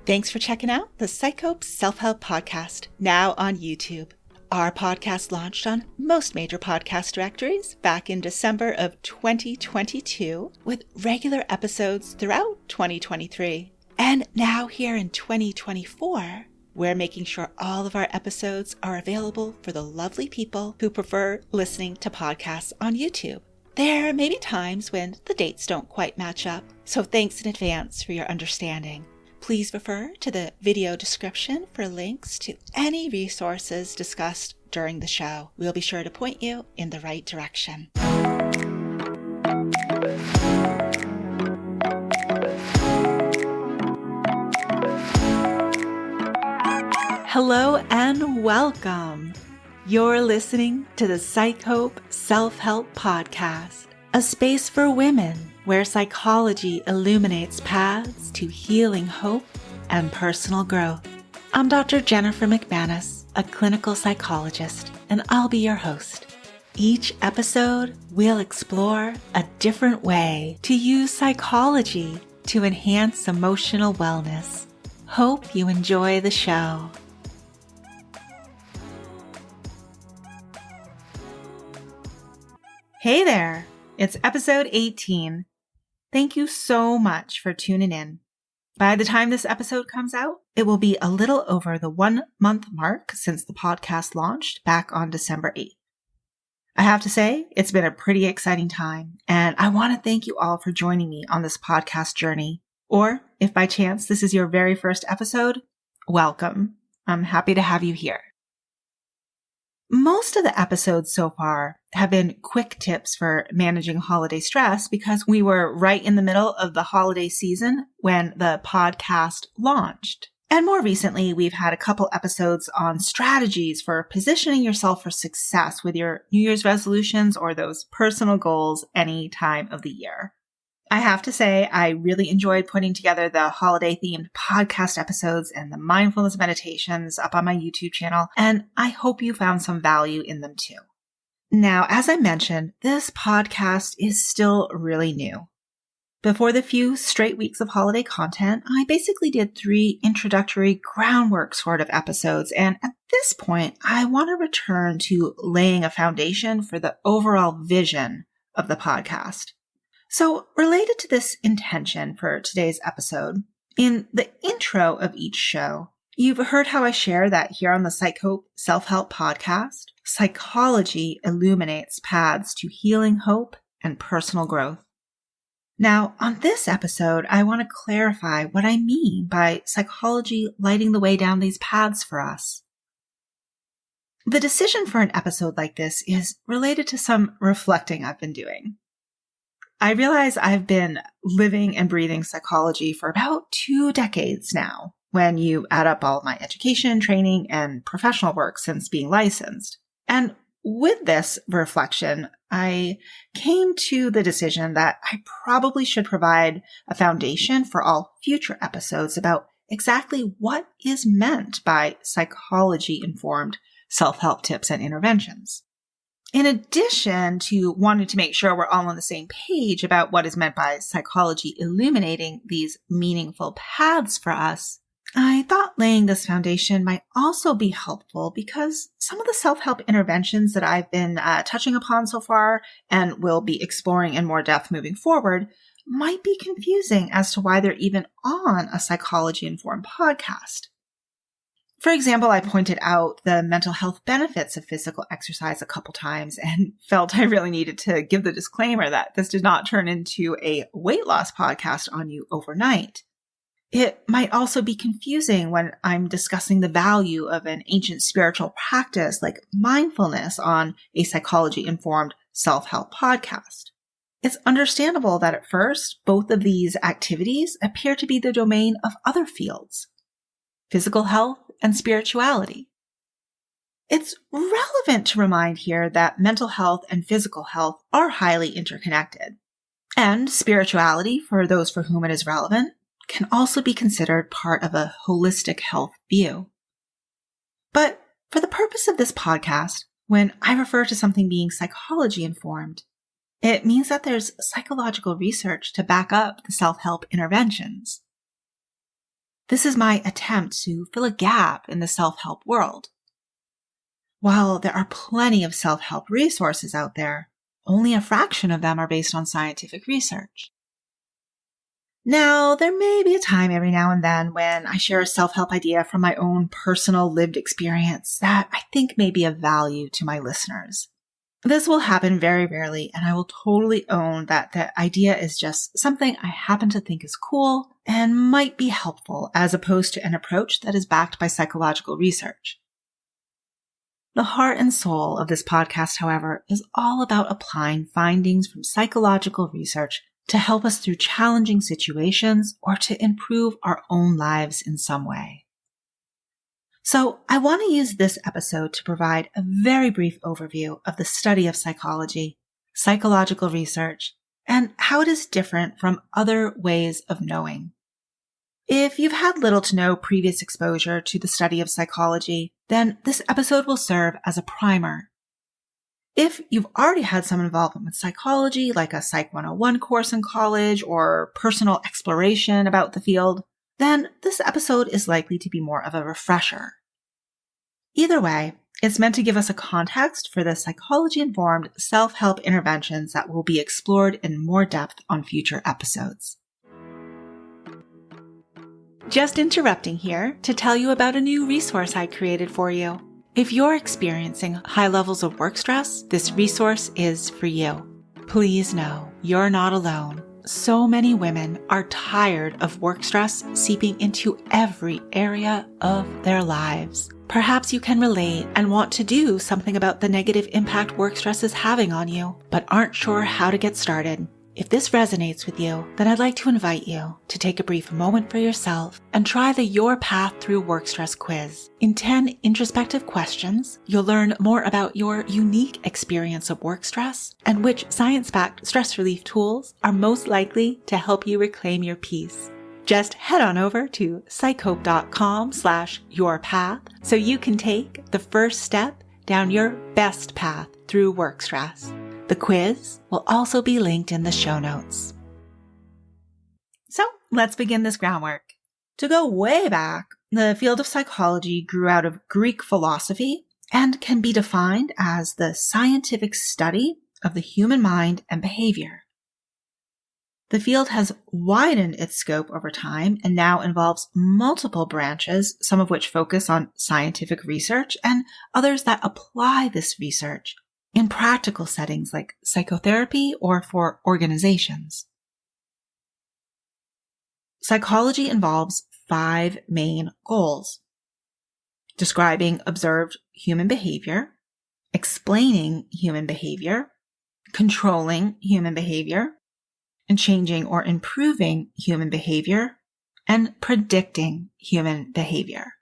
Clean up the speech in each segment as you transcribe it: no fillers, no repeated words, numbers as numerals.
Thanks for checking out the PsycHope Self Help podcast, now on YouTube. Our podcast launched on most major podcast directories back in December of 2022, with regular episodes throughout 2023. And now here in 2024, we're making sure all of our episodes are available for the lovely people who prefer listening to podcasts on YouTube. There may be times when the dates don't quite match up, so thanks in advance for your understanding. Please refer to the video description for links to any resources discussed during the show. We'll be sure to point you in the right direction. Hello and welcome. You're listening to the PsycHope Self Help podcast, a space for women where psychology illuminates paths to healing, hope, and personal growth. I'm Dr. Jennifer McManus, a clinical psychologist, and I'll be your host. Each episode, we'll explore a different way to use psychology to enhance emotional wellness. Hope you enjoy the show. Hey there, it's episode 18. Thank you so much for tuning in. By the time this episode comes out, it will be a little over the 1-month mark since the podcast launched back on December 8th. I have to say, it's been a pretty exciting time, and I want to thank you all for joining me on this podcast journey. Or, if by chance this is your very first episode, welcome. I'm happy to have you here. Most of the episodes so far have been quick tips for managing holiday stress because we were right in the middle of the holiday season when the podcast launched. And more recently, we've had a couple episodes on strategies for positioning yourself for success with your New Year's resolutions or those personal goals any time of the year. I have to say, I really enjoyed putting together the holiday-themed podcast episodes and the mindfulness meditations up on my YouTube channel, and I hope you found some value in them too. Now, as I mentioned, this podcast is still really new. Before the few straight weeks of holiday content, I basically did 3 introductory groundwork sort of episodes, and at this point, I want to return to laying a foundation for the overall vision of the podcast. So, related to this intention for today's episode, in the intro of each show, you've heard how I share that here on the PsycHope Self Help podcast, psychology illuminates paths to healing, hope, and personal growth. Now, on this episode, I want to clarify what I mean by psychology lighting the way down these paths for us. The decision for an episode like this is related to some reflecting I've been doing. I realize I've been living and breathing psychology for about 2 decades now, when you add up all of my education, training, and professional work since being licensed. And with this reflection, I came to the decision that I probably should provide a foundation for all future episodes about exactly what is meant by psychology-informed self-help tips and interventions. In addition to wanting to make sure we're all on the same page about what is meant by psychology illuminating these meaningful paths for us, I thought laying this foundation might also be helpful because some of the self-help interventions that I've been touching upon so far and will be exploring in more depth moving forward might be confusing as to why they're even on a psychology-informed podcast. For example, I pointed out the mental health benefits of physical exercise a couple times and felt I really needed to give the disclaimer that this did not turn into a weight loss podcast on you overnight. It might also be confusing when I'm discussing the value of an ancient spiritual practice like mindfulness on a psychology-informed self-help podcast. It's understandable that at first, both of these activities appear to be the domain of other fields, physical health and spirituality. It's relevant to remind here that mental health and physical health are highly interconnected. And spirituality, for those for whom it is relevant, can also be considered part of a holistic health view. But for the purpose of this podcast, when I refer to something being psychology informed, it means that there's psychological research to back up the self-help interventions. This is my attempt to fill a gap in the self-help world. While there are plenty of self-help resources out there, only a fraction of them are based on scientific research. Now, there may be a time every now and then when I share a self-help idea from my own personal lived experience that I think may be of value to my listeners. This will happen very rarely, and I will totally own that the idea is just something I happen to think is cool and might be helpful as opposed to an approach that is backed by psychological research. The heart and soul of this podcast, however, is all about applying findings from psychological research to help us through challenging situations or to improve our own lives in some way. So I want to use this episode to provide a very brief overview of the study of psychology, psychological research, and how it is different from other ways of knowing. If you've had little to no previous exposure to the study of psychology, then this episode will serve as a primer. If you've already had some involvement with psychology, like a Psych 101 course in college or personal exploration about the field, then this episode is likely to be more of a refresher. Either way, it's meant to give us a context for the psychology-informed self-help interventions that will be explored in more depth on future episodes. Just interrupting here to tell you about a new resource I created for you. If you're experiencing high levels of work stress, this resource is for you. Please know you're not alone. So many women are tired of work stress seeping into every area of their lives. Perhaps you can relate and want to do something about the negative impact work stress is having on you, but aren't sure how to get started. If this resonates with you, then I'd like to invite you to take a brief moment for yourself and try the Your Path Through Work Stress quiz. In 10 introspective questions, you'll learn more about your unique experience of work stress and which science-backed stress relief tools are most likely to help you reclaim your peace. Just head on over to psychhope.com/yourpath so you can take the first step down your best path through work stress. The quiz will also be linked in the show notes. So let's begin this groundwork. To go way back, the field of psychology grew out of Greek philosophy and can be defined as the scientific study of the human mind and behavior. The field has widened its scope over time and now involves multiple branches, some of which focus on scientific research and others that apply this research in practical settings like psychotherapy or for organizations. Psychology involves 5 main goals: describing observed human behavior, explaining human behavior, controlling human behavior, and changing or improving human behavior, and predicting human behavior.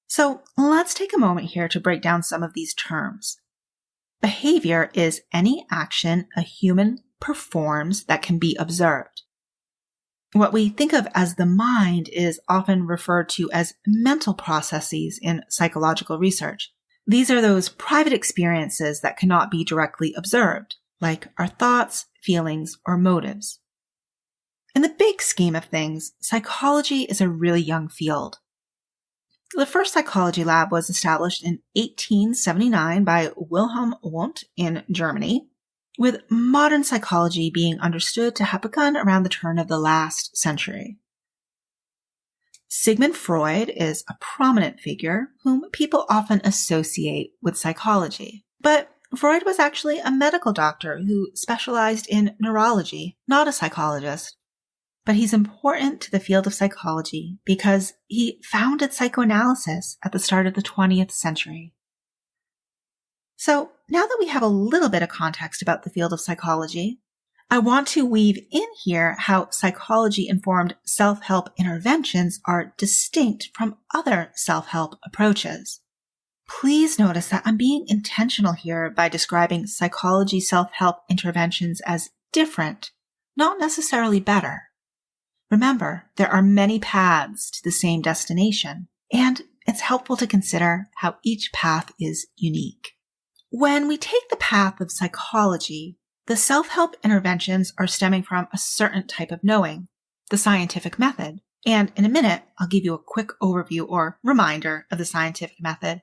So let's take a moment here to break down some of these terms. Behavior is any action a human performs that can be observed. What we think of as the mind is often referred to as mental processes in psychological research. These are those private experiences that cannot be directly observed, like our thoughts, feelings, or motives. In the big scheme of things, psychology is a really young field. The first psychology lab was established in 1879 by Wilhelm Wundt in Germany, with modern psychology being understood to have begun around the turn of the last century. Sigmund Freud is a prominent figure whom people often associate with psychology. But Freud was actually a medical doctor who specialized in neurology, not a psychologist. But he's important to the field of psychology because he founded psychoanalysis at the start of the 20th century. So now that we have a little bit of context about the field of psychology, I want to weave in here how psychology-informed self-help interventions are distinct from other self-help approaches. Please notice that I'm being intentional here by describing psychology self-help interventions as different, not necessarily better. Remember, there are many paths to the same destination, and it's helpful to consider how each path is unique. When we take the path of psychology, the self-help interventions are stemming from a certain type of knowing, the scientific method, And in a minute, I'll give you a quick overview or reminder of the scientific method.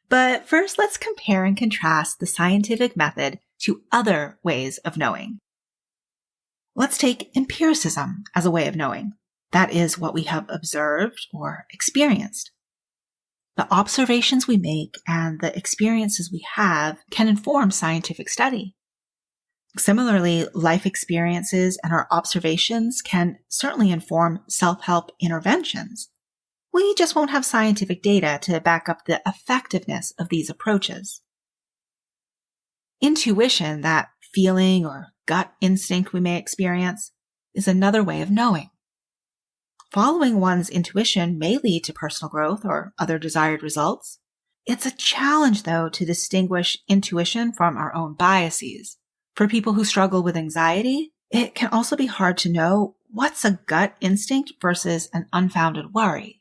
But first, let's compare and contrast the scientific method to other ways of knowing. Let's take empiricism as a way of knowing. That is what we have observed or experienced. The observations we make and the experiences we have can inform scientific study. Similarly, life experiences and our observations can certainly inform self-help interventions. We just won't have scientific data to back up the effectiveness of these approaches. Intuition, that feeling or gut instinct we may experience, is another way of knowing. Following one's intuition may lead to personal growth or other desired results. It's a challenge, though, to distinguish intuition from our own biases. For people who struggle with anxiety, it can also be hard to know what's a gut instinct versus an unfounded worry.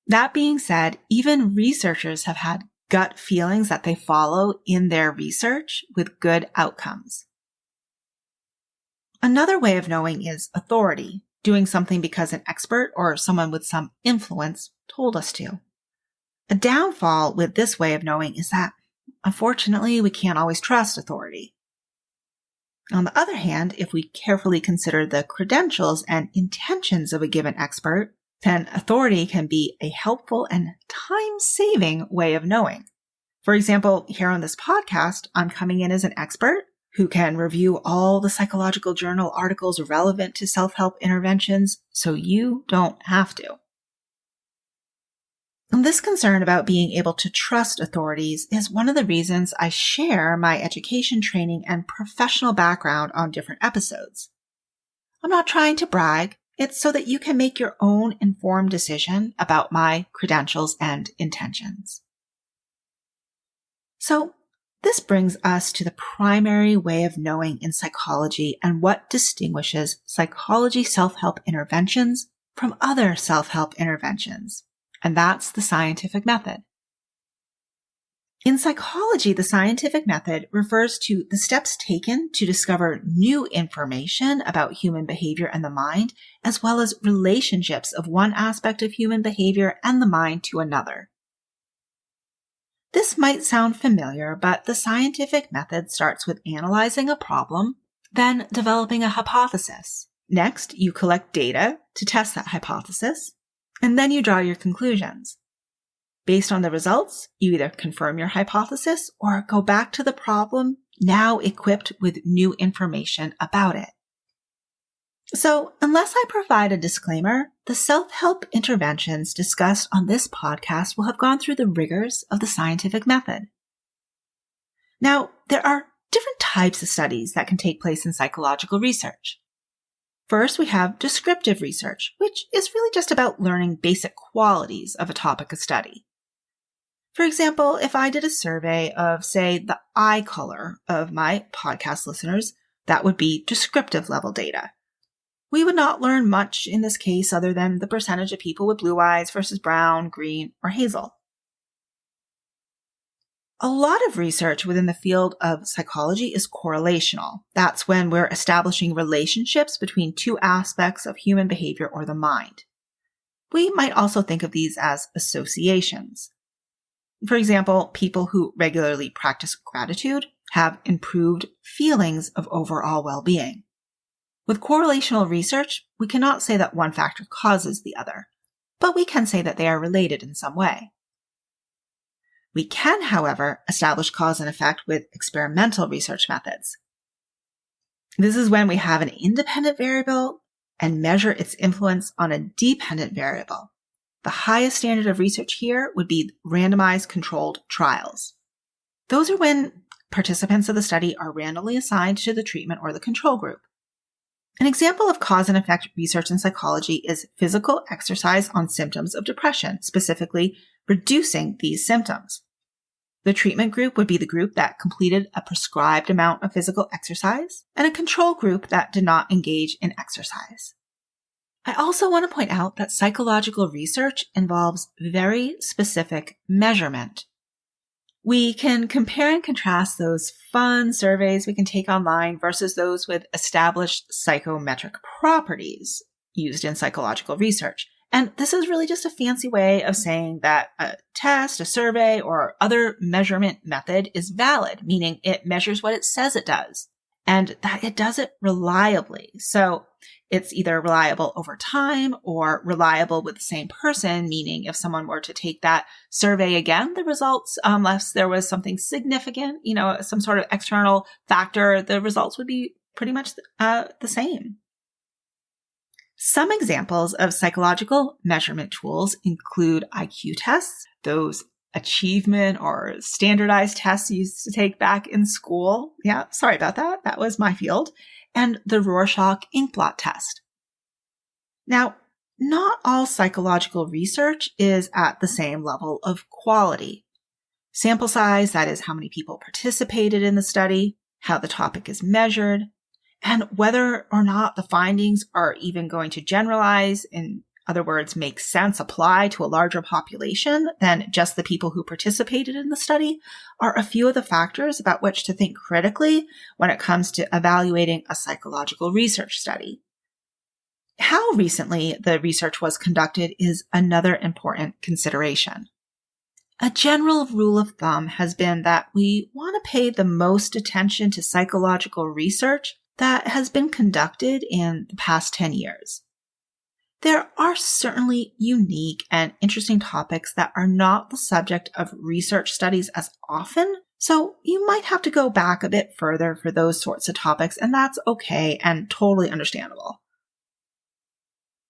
That being said, even researchers have had gut feelings that they follow in their research with good outcomes. Another way of knowing is authority, doing something because an expert or someone with some influence told us to. A downfall with this way of knowing is that, unfortunately, we can't always trust authority. On the other hand, if we carefully consider the credentials and intentions of a given expert, then authority can be a helpful and time-saving way of knowing. For example, here on this podcast, I'm coming in as an expert who can review all the psychological journal articles relevant to self-help interventions, so you don't have to. And this concern about being able to trust authorities is one of the reasons I share my education, training, and professional background on different episodes. I'm not trying to brag. It's so that you can make your own informed decision about my credentials and intentions. So, this brings us to the primary way of knowing in psychology and what distinguishes psychology self-help interventions from other self-help interventions, and that's the scientific method. In psychology, the scientific method refers to the steps taken to discover new information about human behavior and the mind, as well as relationships of one aspect of human behavior and the mind to another. This might sound familiar, but the scientific method starts with analyzing a problem, then developing a hypothesis. Next, you collect data to test that hypothesis, and then you draw your conclusions. Based on the results, you either confirm your hypothesis or go back to the problem, now equipped with new information about it. So, unless I provide a disclaimer, the self-help interventions discussed on this podcast will have gone through the rigors of the scientific method. Now, there are different types of studies that can take place in psychological research. First, we have descriptive research, which is really just about learning basic qualities of a topic of study. For example, if I did a survey of, say, the eye color of my podcast listeners, that would be descriptive level data. We would not learn much in this case other than the percentage of people with blue eyes versus brown, green, or hazel. A lot of research within the field of psychology is correlational. That's when we're establishing relationships between two aspects of human behavior or the mind. We might also think of these as associations. For example, people who regularly practice gratitude have improved feelings of overall well-being. With correlational research, we cannot say that one factor causes the other, but we can say that they are related in some way. We can, however, establish cause and effect with experimental research methods. This is when we have an independent variable and measure its influence on a dependent variable. The highest standard of research here would be randomized controlled trials. Those are when participants of the study are randomly assigned to the treatment or the control group. An example of cause and effect research in psychology is physical exercise on symptoms of depression, specifically reducing these symptoms. The treatment group would be the group that completed a prescribed amount of physical exercise, and a control group that did not engage in exercise. I also want to point out that psychological research involves very specific measurement. We can compare and contrast those fun surveys we can take online versus those with established psychometric properties used in psychological research. And this is really just a fancy way of saying that a test, a survey, or other measurement method is valid, meaning it measures what it says it does, and that it does it reliably. So it's either reliable over time or reliable with the same person, meaning if someone were to take that survey again, the results, unless there was something significant, some sort of external factor, the results would be pretty much the same. Some examples of psychological measurement tools include IQ tests, those achievement or standardized tests you used to take back in school. Yeah, sorry about that. That was my field. And the Rorschach inkblot test. Now, not all psychological research is at the same level of quality. Sample size, that is how many people participated in the study, how the topic is measured, and whether or not the findings are even going to generalize, in other words, make sense, apply to a larger population than just the people who participated in the study, are a few of the factors about which to think critically when it comes to evaluating a psychological research study. How recently the research was conducted is another important consideration. A general rule of thumb has been that we want to pay the most attention to psychological research that has been conducted in the past 10 years. There are certainly unique and interesting topics that are not the subject of research studies as often, so you might have to go back a bit further for those sorts of topics, and that's okay and totally understandable.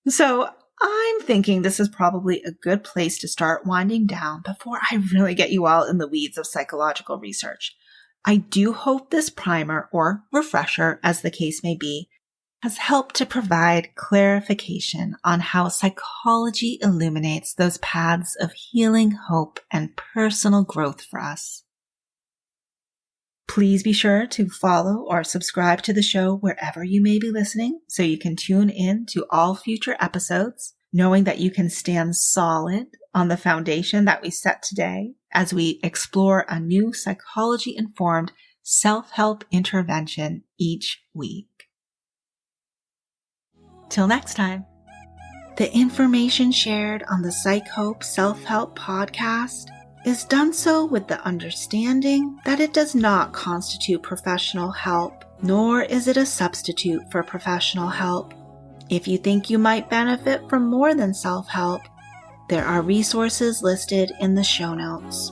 So I'm thinking this is probably a good place to start winding down before I really get you all in the weeds of psychological research. I do hope this primer, or refresher as the case may be, has helped to provide clarification on how psychology illuminates those paths of healing, hope, and personal growth for us. Please be sure to follow or subscribe to the show wherever you may be listening so you can tune in to all future episodes, knowing that you can stand solid on the foundation that we set today as we explore a new psychology-informed self-help intervention each week. Till next time, the information shared on the PsycHope Self Help podcast is done so with the understanding that it does not constitute professional help, nor is it a substitute for professional help. If you think you might benefit from more than self-help, there are resources listed in the show notes.